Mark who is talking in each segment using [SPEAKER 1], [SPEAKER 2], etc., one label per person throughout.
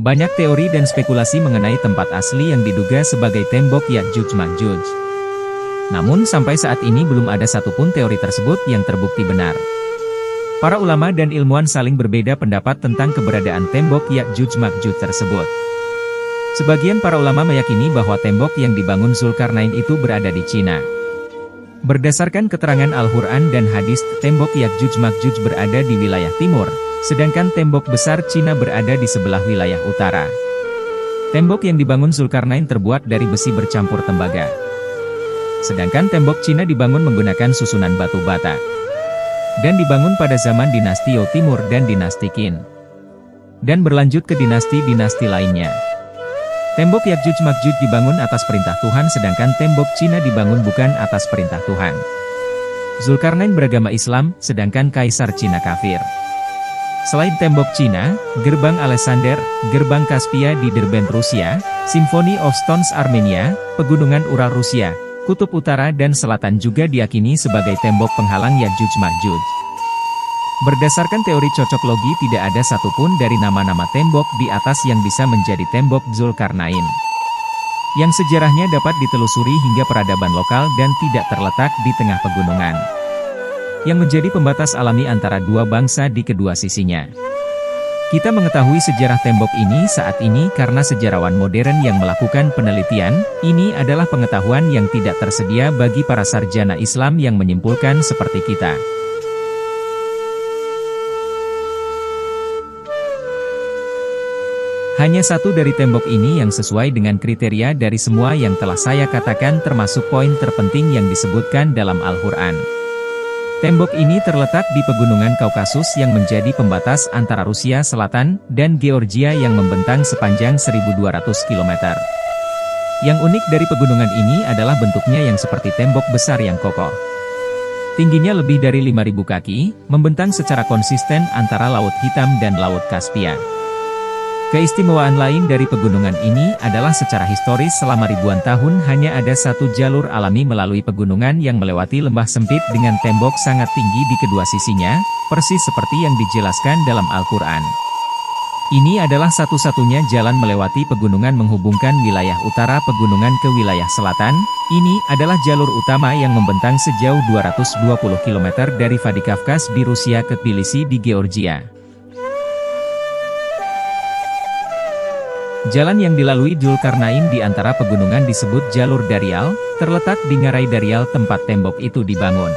[SPEAKER 1] Banyak teori dan spekulasi mengenai tempat asli yang diduga sebagai tembok Ya'juj Ma'juj. Namun sampai saat ini belum ada satupun teori tersebut yang terbukti benar. Para ulama dan ilmuwan saling berbeda pendapat tentang keberadaan tembok Ya'juj Ma'juj tersebut. Sebagian para ulama meyakini bahwa tembok yang dibangun Zulkarnain itu berada di Cina. Berdasarkan keterangan Al-Quran dan hadis, tembok Ya'juj Ma'juj berada di wilayah timur, sedangkan tembok besar Cina berada di sebelah wilayah utara. Tembok yang dibangun Zulkarnain terbuat dari besi bercampur tembaga. Sedangkan tembok Cina dibangun menggunakan susunan batu bata. Dan dibangun pada zaman dinasti Zhou Timur dan dinasti Qin. Dan berlanjut ke dinasti-dinasti lainnya. Tembok Ya'juj Ma'juj dibangun atas perintah Tuhan sedangkan tembok Cina dibangun bukan atas perintah Tuhan. Zulkarnain beragama Islam, sedangkan Kaisar Cina kafir. Selain tembok Cina, gerbang Alexander, gerbang Kaspia di Derbent Rusia, Symphony of Stones Armenia, pegunungan Ural Rusia, kutub utara dan selatan juga diyakini sebagai tembok penghalang Ya'juj Ma'juj. Berdasarkan teori cocok logi tidak ada satupun dari nama-nama tembok di atas yang bisa menjadi tembok Zulkarnain. Yang sejarahnya dapat ditelusuri hingga peradaban lokal dan tidak terletak di tengah pegunungan. Yang menjadi pembatas alami antara dua bangsa di kedua sisinya. Kita mengetahui sejarah tembok ini saat ini karena sejarawan modern yang melakukan penelitian, ini adalah pengetahuan yang tidak tersedia bagi para sarjana Islam yang menyimpulkan seperti kita. Hanya satu dari tembok ini yang sesuai dengan kriteria dari semua yang telah saya katakan termasuk poin terpenting yang disebutkan dalam Al-Quran. Tembok ini terletak di pegunungan Kaukasus yang menjadi pembatas antara Rusia Selatan dan Georgia yang membentang sepanjang 1.200 km. Yang unik dari pegunungan ini adalah bentuknya yang seperti tembok besar yang kokoh. Tingginya lebih dari 5.000 kaki, membentang secara konsisten antara Laut Hitam dan Laut Kaspia. Keistimewaan lain dari pegunungan ini adalah secara historis selama ribuan tahun hanya ada satu jalur alami melalui pegunungan yang melewati lembah sempit dengan tembok sangat tinggi di kedua sisinya, persis seperti yang dijelaskan dalam Al-Quran. Ini adalah satu-satunya jalan melewati pegunungan menghubungkan wilayah utara pegunungan ke wilayah selatan. Ini adalah jalur utama yang membentang sejauh 220 km dari Vladikavkaz di Rusia ke Tbilisi di Georgia. Jalan yang dilalui Zulkarnain di antara pegunungan disebut Jalur Darial, terletak di Ngarai Darial tempat tembok itu dibangun.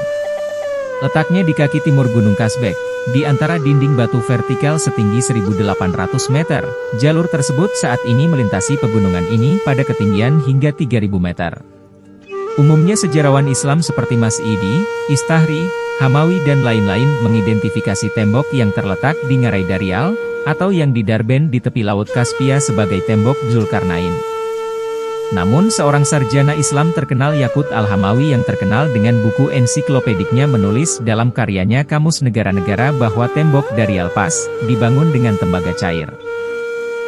[SPEAKER 1] Letaknya di kaki timur Gunung Kazbek, di antara dinding batu vertikal setinggi 1.800 meter. Jalur tersebut saat ini melintasi pegunungan ini pada ketinggian hingga 3.000 meter. Umumnya sejarawan Islam seperti Mas'idi, Istahri, Hamawi dan lain-lain mengidentifikasi tembok yang terletak di Ngarai Darial, atau yang di Derbent di tepi Laut Kaspia sebagai tembok Zulkarnain. Namun seorang sarjana Islam terkenal Yaqut Al-Hamawi yang terkenal dengan buku ensiklopediknya menulis dalam karyanya Kamus Negara-Negara bahwa tembok Darial Pass dibangun dengan tembaga cair.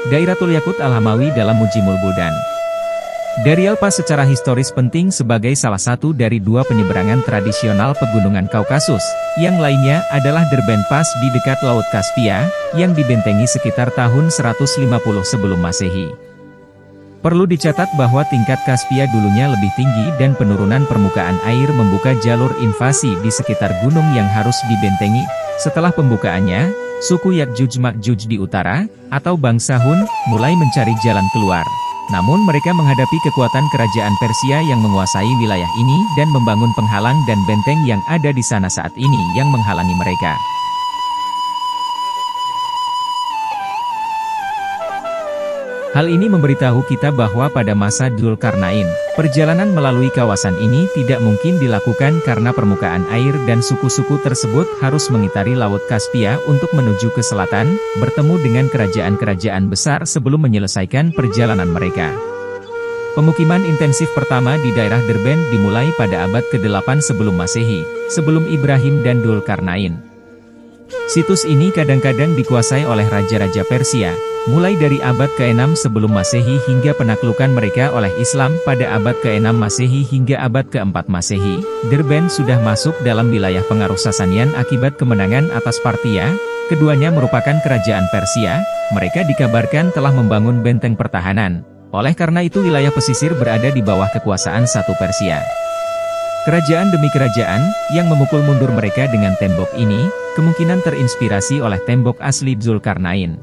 [SPEAKER 1] Dairatul Yaqut Al-Hamawi dalam Mujimul Buldan. Darial Pass secara historis penting sebagai salah satu dari dua penyeberangan tradisional pegunungan Kaukasus. Yang lainnya adalah Derbent Pass di dekat Laut Kaspia, yang dibentengi sekitar tahun 150 sebelum Masehi. Perlu dicatat bahwa tingkat Kaspia dulunya lebih tinggi dan penurunan permukaan air membuka jalur invasi di sekitar gunung yang harus dibentengi. Setelah pembukaannya, suku Ya'juj Ma'juj di utara, atau bangsa Hun, mulai mencari jalan keluar. Namun mereka menghadapi kekuatan kerajaan Persia yang menguasai wilayah ini dan membangun penghalang dan benteng yang ada di sana saat ini yang menghalangi mereka. Hal ini memberitahu kita bahwa pada masa Zulkarnain, perjalanan melalui kawasan ini tidak mungkin dilakukan karena permukaan air dan suku-suku tersebut harus mengitari Laut Kaspia untuk menuju ke selatan, bertemu dengan kerajaan-kerajaan besar sebelum menyelesaikan perjalanan mereka. Pemukiman intensif pertama di daerah Derbent dimulai pada abad ke-8 sebelum Masehi, sebelum Ibrahim dan Zulkarnain. Situs ini kadang-kadang dikuasai oleh raja-raja Persia, mulai dari abad ke-6 sebelum Masehi hingga penaklukan mereka oleh Islam pada abad ke-6 Masehi hingga abad ke-4 Masehi. Derbent sudah masuk dalam wilayah pengaruh Sasanian akibat kemenangan atas Parthia. Keduanya merupakan kerajaan Persia, mereka dikabarkan telah membangun benteng pertahanan. Oleh karena itu wilayah pesisir berada di bawah kekuasaan satu Persia. Kerajaan demi kerajaan, yang memukul mundur mereka dengan tembok ini, kemungkinan terinspirasi oleh tembok asli Zulkarnain.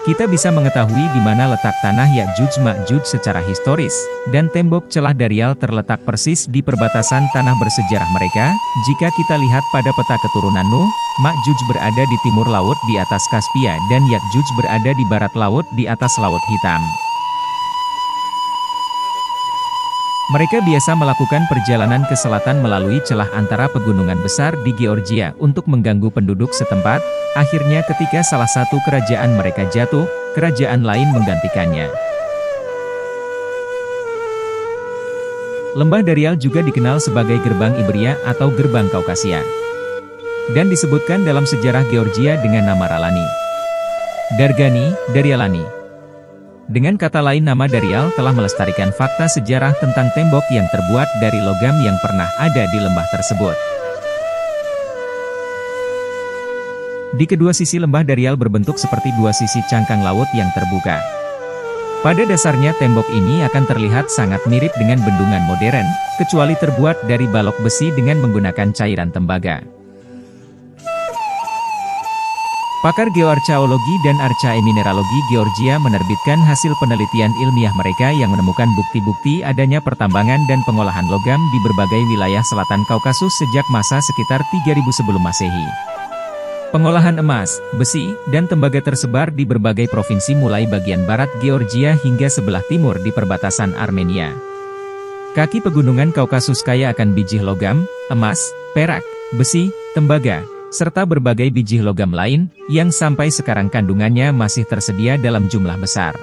[SPEAKER 1] Kita bisa mengetahui di mana letak tanah Ya'juj Ma'juj secara historis, dan tembok celah Darial terletak persis di perbatasan tanah bersejarah mereka. Jika kita lihat pada peta keturunan Nuh, Ma'juj berada di timur laut di atas Kaspia dan Ya'juj berada di barat laut di atas Laut Hitam. Mereka biasa melakukan perjalanan ke selatan melalui celah antara pegunungan besar di Georgia untuk mengganggu penduduk setempat. Akhirnya ketika salah satu kerajaan mereka jatuh, kerajaan lain menggantikannya. Lembah Darial juga dikenal sebagai Gerbang Iberia atau Gerbang Kaukasia. Dan disebutkan dalam sejarah Georgia dengan nama Ralani, Dargani, Darialani. Dengan kata lain nama Darial telah melestarikan fakta sejarah tentang tembok yang terbuat dari logam yang pernah ada di lembah tersebut. Di kedua sisi lembah Darial berbentuk seperti dua sisi cangkang laut yang terbuka. Pada dasarnya tembok ini akan terlihat sangat mirip dengan bendungan modern, kecuali terbuat dari balok besi dengan menggunakan cairan tembaga. Pakar geoarchaeologi dan archaeomineralogi Georgia menerbitkan hasil penelitian ilmiah mereka yang menemukan bukti-bukti adanya pertambangan dan pengolahan logam di berbagai wilayah selatan Kaukasus sejak masa sekitar 3000 sebelum Masehi. Pengolahan emas, besi, dan tembaga tersebar di berbagai provinsi mulai bagian barat Georgia hingga sebelah timur di perbatasan Armenia. Kaki pegunungan Kaukasus kaya akan bijih logam, emas, perak, besi, tembaga, serta berbagai biji logam lain, yang sampai sekarang kandungannya masih tersedia dalam jumlah besar.